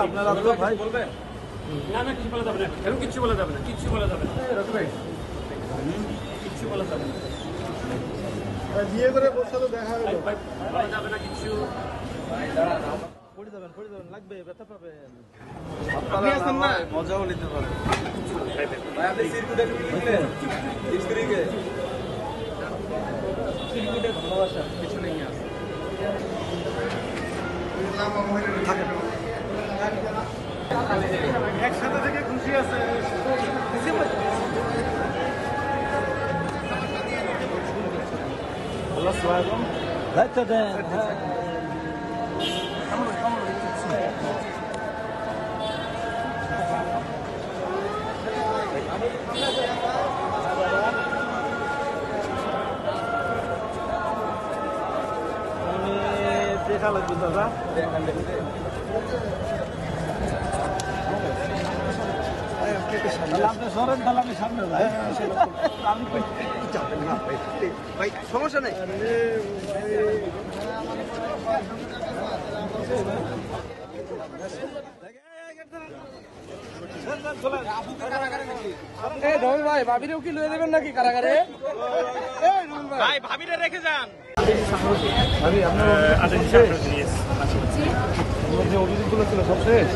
আপনারা তো ভাই বলবেন না না কিছু বলা যাবে না এখন কিছু বলা যাবে না কিছু বলা যাবে না কিছু বলা যাবে না বিয়ে করে বসে তো দেখা হলো বলা যাবে না কিছু পড়ে যাবেন লাগবে ব্যথা পাবেন আপনি আছেন না মজাও নিতে পারেন ভাই আপনি সিরকুটে দিলেন 30 তারিখে সিরকুটে ভালোবাসা কিছু নেই আছে একসাথে থেকে খুশি আছে দায়িত্ব দেন দেখা লাগবে দাদা আপনি সরেন তাহলে আমি সামনে আমি যাবেন না ভাই সমস্যা নেই ভাই ভাবিরেও কি লয়ে দেবেন নাকি কারাগারে ভাই ভাবিরে রেখে যান ভাবি আপনার যে অভিযোগগুলো ছিল সব শেষ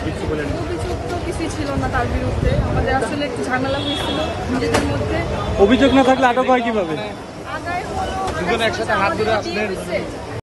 কিছু বলেন অভিযোগ তো কিছুই ছিল না তার বিরুদ্ধে আমাদের আসলে একটু ঝামেলা হয়েছিল নিজেদের মধ্যে অভিযোগ না থাকলে আটক হয় কিভাবে আদায় হলো দুজন একসাথে হাত ধরে আমাদের বিয়ে আসলেন। হয়েছে।